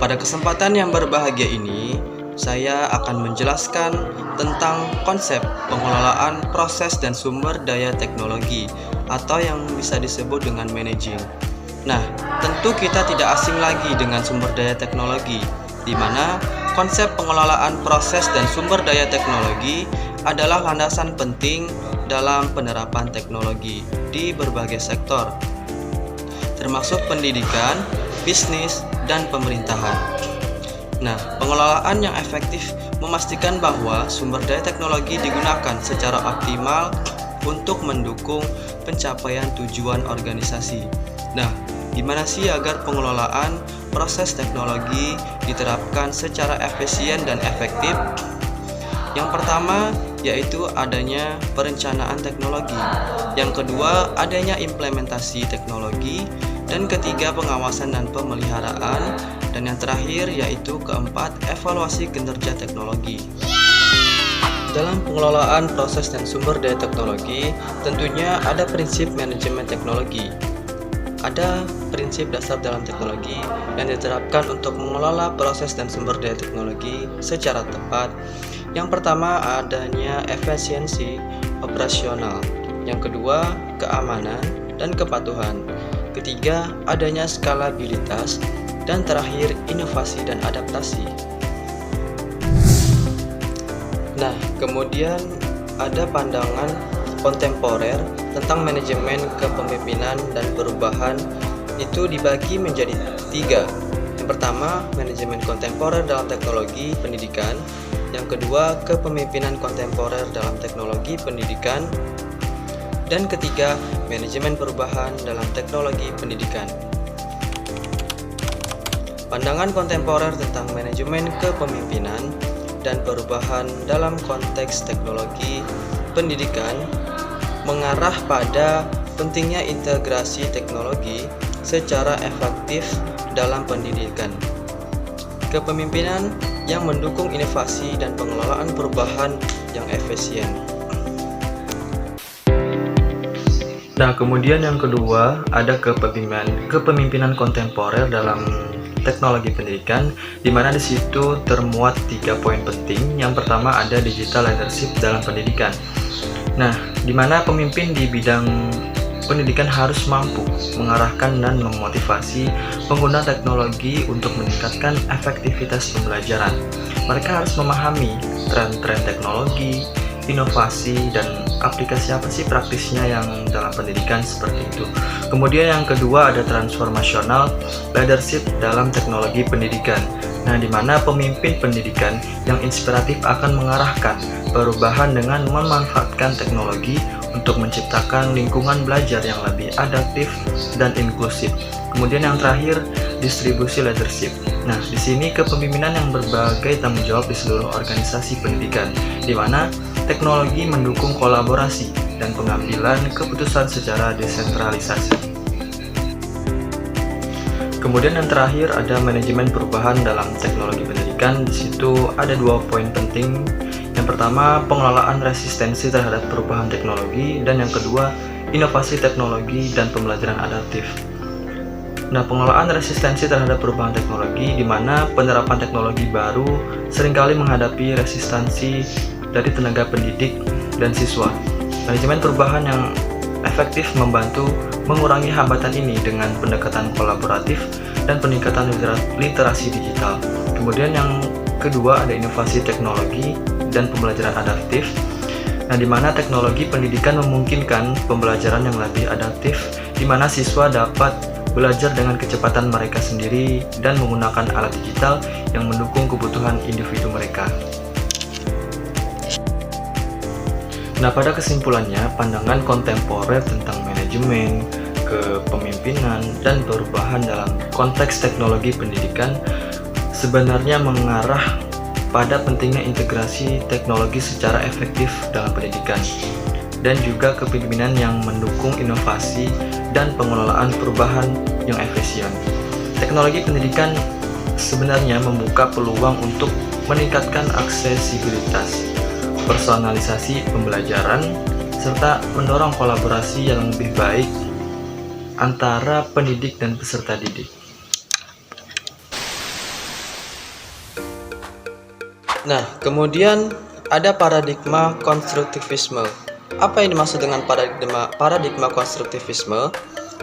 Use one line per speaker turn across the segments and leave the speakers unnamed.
Pada kesempatan yang berbahagia ini, saya akan menjelaskan tentang konsep pengelolaan proses dan sumber daya teknologi atau yang bisa disebut dengan managing. Nah, tentu kita tidak asing lagi dengan sumber daya teknologi, di mana konsep pengelolaan proses dan sumber daya teknologi adalah landasan penting dalam penerapan teknologi di berbagai sektor, termasuk pendidikan, bisnis, dan pemerintahan. Nah, pengelolaan yang efektif memastikan bahwa sumber daya teknologi digunakan secara optimal untuk mendukung pencapaian tujuan organisasi. Nah, gimana sih agar pengelolaan proses teknologi diterapkan secara efisien dan efektif? Yang pertama yaitu adanya perencanaan teknologi. Yang kedua, adanya implementasi teknologi. Dan ketiga, pengawasan dan pemeliharaan. Dan yang terakhir yaitu keempat, evaluasi kinerja teknologi. Dalam pengelolaan proses dan sumber daya teknologi, tentunya ada prinsip manajemen teknologi. Ada prinsip dasar dalam teknologi yang diterapkan untuk mengelola proses dan sumber daya teknologi secara tepat. Yang pertama, adanya efisiensi operasional. Yang kedua, keamanan dan kepatuhan. Ketiga, adanya skalabilitas. Dan terakhir, inovasi dan adaptasi. Nah, kemudian ada pandangan kontemporer tentang manajemen kepemimpinan dan perubahan. Itu dibagi menjadi tiga. Yang pertama, manajemen kontemporer dalam teknologi pendidikan. Yang kedua, kepemimpinan kontemporer dalam teknologi pendidikan. Dan ketiga, manajemen perubahan dalam teknologi pendidikan. Pandangan kontemporer tentang manajemen kepemimpinan dan perubahan dalam konteks teknologi pendidikan mengarah pada pentingnya integrasi teknologi secara efektif dalam pendidikan. Kepemimpinan yang mendukung inovasi dan pengelolaan perubahan yang efisien. Nah, kemudian yang kedua ada kepemimpinan kontemporer dalam teknologi pendidikan, di mana di situ termuat 3 poin penting. Yang pertama ada digital leadership dalam pendidikan. Nah, di mana pemimpin di bidang pendidikan harus mampu mengarahkan dan memotivasi pengguna teknologi untuk meningkatkan efektivitas pembelajaran. Mereka harus memahami tren-tren teknologi, inovasi, dan aplikasi apa sih praktisnya yang dalam pendidikan seperti itu. Kemudian yang kedua ada transformational leadership dalam teknologi pendidikan. Nah, di mana pemimpin pendidikan yang inspiratif akan mengarahkan perubahan dengan memanfaatkan teknologi untuk menciptakan lingkungan belajar yang lebih adaptif dan inklusif. Kemudian yang terakhir, distribusi leadership. Nah, di sini kepemimpinan yang berbagai tanggung jawab di seluruh organisasi pendidikan, di mana teknologi mendukung kolaborasi dan pengambilan keputusan secara desentralisasi. Kemudian yang terakhir ada manajemen perubahan dalam teknologi pendidikan. Di situ ada 2 poin penting. Yang pertama, pengelolaan resistensi terhadap perubahan teknologi, dan yang kedua, inovasi teknologi dan pembelajaran adaptif. Nah, pengelolaan resistensi terhadap perubahan teknologi, di mana penerapan teknologi baru seringkali menghadapi resistensi dari tenaga pendidik dan siswa. Manajemen perubahan yang efektif membantu mengurangi hambatan ini dengan pendekatan kolaboratif dan peningkatan literasi digital. Kemudian yang kedua ada inovasi teknologi dan pembelajaran adaptif. Nah, di mana teknologi pendidikan memungkinkan pembelajaran yang lebih adaptif, di mana siswa dapat belajar dengan kecepatan mereka sendiri dan menggunakan alat digital yang mendukung kebutuhan individu mereka. Nah, pada kesimpulannya, pandangan kontemporer tentang manajemen, kepemimpinan, dan perubahan dalam konteks teknologi pendidikan sebenarnya mengarah pada pentingnya integrasi teknologi secara efektif dalam pendidikan, dan juga kepemimpinan yang mendukung inovasi dan pengelolaan perubahan yang efisien. Teknologi pendidikan sebenarnya membuka peluang untuk meningkatkan aksesibilitas, personalisasi pembelajaran, serta mendorong kolaborasi yang lebih baik antara pendidik dan peserta didik. Nah, kemudian ada paradigma konstruktivisme. Apa yang dimaksud dengan paradigma konstruktivisme?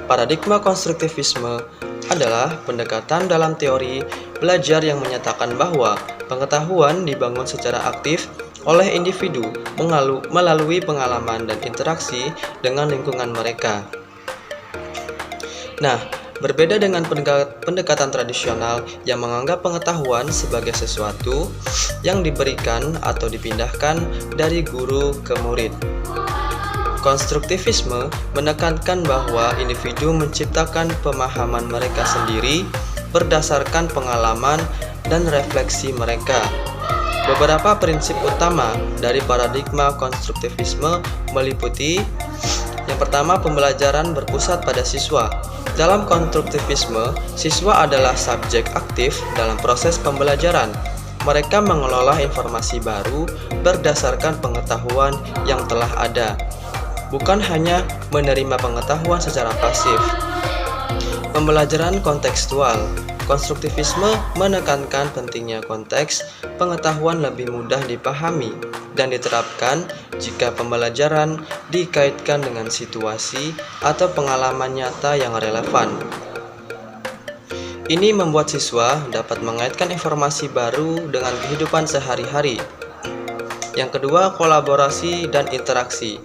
Paradigma konstruktivisme adalah pendekatan dalam teori belajar yang menyatakan bahwa pengetahuan dibangun secara aktif oleh individu melalui pengalaman dan interaksi dengan lingkungan mereka. Nah, berbeda dengan pendekatan tradisional yang menganggap pengetahuan sebagai sesuatu yang diberikan atau dipindahkan dari guru ke murid. Konstruktivisme menekankan bahwa individu menciptakan pemahaman mereka sendiri berdasarkan pengalaman dan refleksi mereka. Beberapa prinsip utama dari paradigma konstruktivisme meliputi: yang pertama, pembelajaran berpusat pada siswa. Dalam konstruktivisme, siswa adalah subjek aktif dalam proses pembelajaran. Mereka mengelola informasi baru berdasarkan pengetahuan yang telah ada, bukan hanya menerima pengetahuan secara pasif. Pembelajaran kontekstual. Konstruktivisme menekankan pentingnya konteks pengetahuan lebih mudah dipahami dan diterapkan jika pembelajaran dikaitkan dengan situasi atau pengalaman nyata yang relevan. Ini membuat siswa dapat mengaitkan informasi baru dengan kehidupan sehari-hari. Yang kedua, kolaborasi dan interaksi.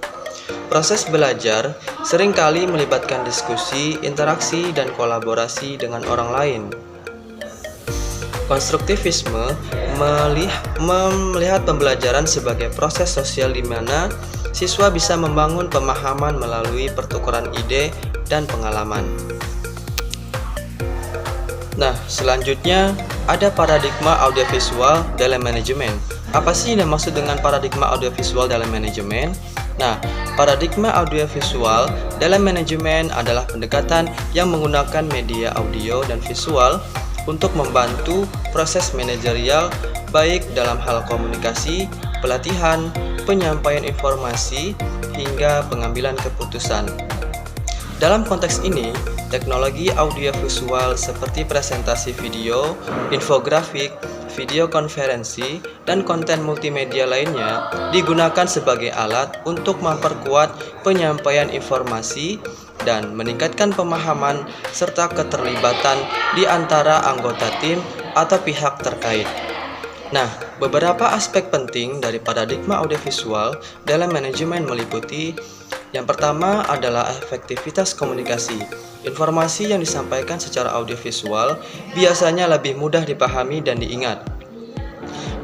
Proses belajar seringkali melibatkan diskusi, interaksi, dan kolaborasi dengan orang lain. Konstruktivisme melihat pembelajaran sebagai proses sosial di mana siswa bisa membangun pemahaman melalui pertukaran ide dan pengalaman. Nah, selanjutnya ada paradigma audiovisual dalam manajemen. Apa sih yang dimaksud dengan paradigma audiovisual dalam manajemen? Nah, paradigma audiovisual dalam manajemen adalah pendekatan yang menggunakan media audio dan visual untuk membantu proses manajerial baik dalam hal komunikasi, pelatihan, penyampaian informasi, hingga pengambilan keputusan. Dalam konteks ini, teknologi audiovisual seperti presentasi video, infografik, video konferensi, dan konten multimedia lainnya digunakan sebagai alat untuk memperkuat penyampaian informasi dan meningkatkan pemahaman serta keterlibatan di antara anggota tim atau pihak terkait. Nah, beberapa aspek penting dari paradigma audiovisual dalam manajemen meliputi: yang pertama adalah efektivitas komunikasi. Informasi yang disampaikan secara audiovisual biasanya lebih mudah dipahami dan diingat.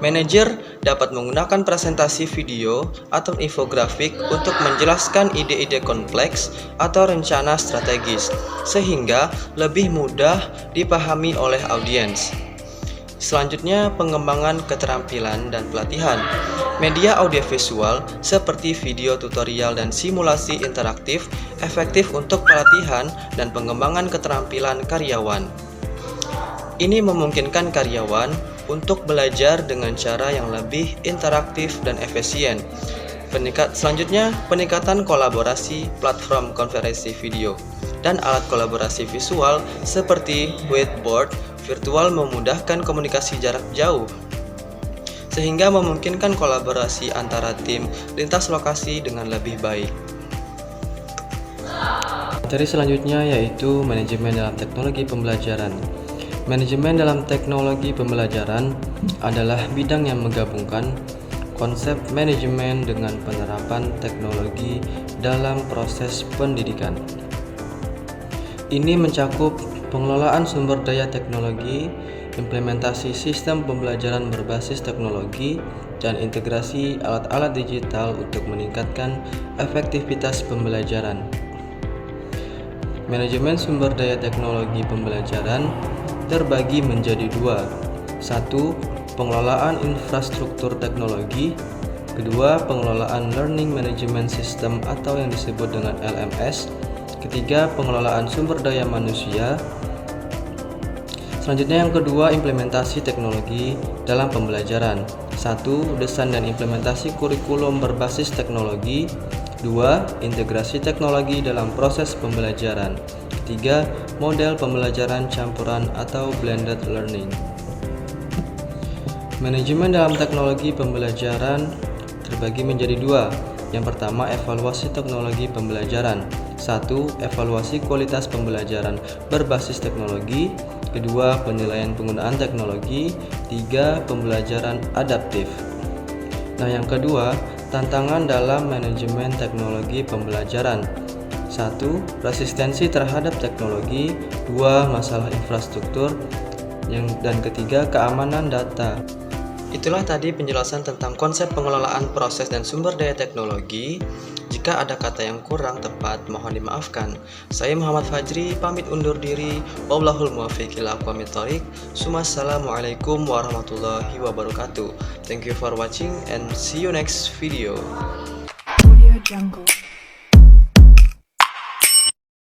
Manajer dapat menggunakan presentasi video atau infografik untuk menjelaskan ide-ide kompleks atau rencana strategis, sehingga lebih mudah dipahami oleh audiens. Selanjutnya, pengembangan keterampilan dan pelatihan. Media audiovisual seperti video tutorial dan simulasi interaktif efektif untuk pelatihan dan pengembangan keterampilan karyawan. Ini memungkinkan karyawan untuk belajar dengan cara yang lebih interaktif dan efisien. Selanjutnya, peningkatan kolaborasi platform konferensi video dan alat kolaborasi visual seperti whiteboard virtual memudahkan komunikasi jarak jauh, sehingga memungkinkan kolaborasi antara tim lintas lokasi dengan lebih baik. Materi selanjutnya yaitu manajemen dalam teknologi pembelajaran. Manajemen dalam teknologi pembelajaran adalah bidang yang menggabungkan konsep manajemen dengan penerapan teknologi dalam proses pendidikan. Ini mencakup pengelolaan sumber daya teknologi, implementasi sistem pembelajaran berbasis teknologi, dan integrasi alat-alat digital untuk meningkatkan efektivitas pembelajaran. Manajemen sumber daya teknologi pembelajaran terbagi menjadi dua. Satu, pengelolaan infrastruktur teknologi. Kedua, pengelolaan Learning Management System atau yang disebut dengan LMS. Ketiga, pengelolaan sumber daya manusia. Selanjutnya yang kedua, implementasi teknologi dalam pembelajaran. 1. Desain dan implementasi kurikulum berbasis teknologi. 2. Integrasi teknologi dalam proses pembelajaran. 3. Model pembelajaran campuran atau blended learning. Manajemen dalam teknologi pembelajaran terbagi menjadi dua. Yang pertama, evaluasi teknologi pembelajaran. 1. Evaluasi kualitas pembelajaran berbasis teknologi. Kedua, penilaian penggunaan teknologi. 3. Pembelajaran adaptif. Nah, yang kedua, tantangan dalam manajemen teknologi pembelajaran. 1. Resistensi terhadap teknologi. 2. Masalah infrastruktur. Dan ketiga, keamanan data. Itulah tadi penjelasan tentang konsep pengelolaan proses dan sumber daya teknologi. Jika ada kata yang kurang tepat, mohon dimaafkan. Saya Muhammad Fajri, pamit undur diri. Wallahul muwaffiq ila aqwamit thoriq. Assalamualaikum warahmatullahi wabarakatuh. Thank you for watching and see you next video.
Audio Jungle.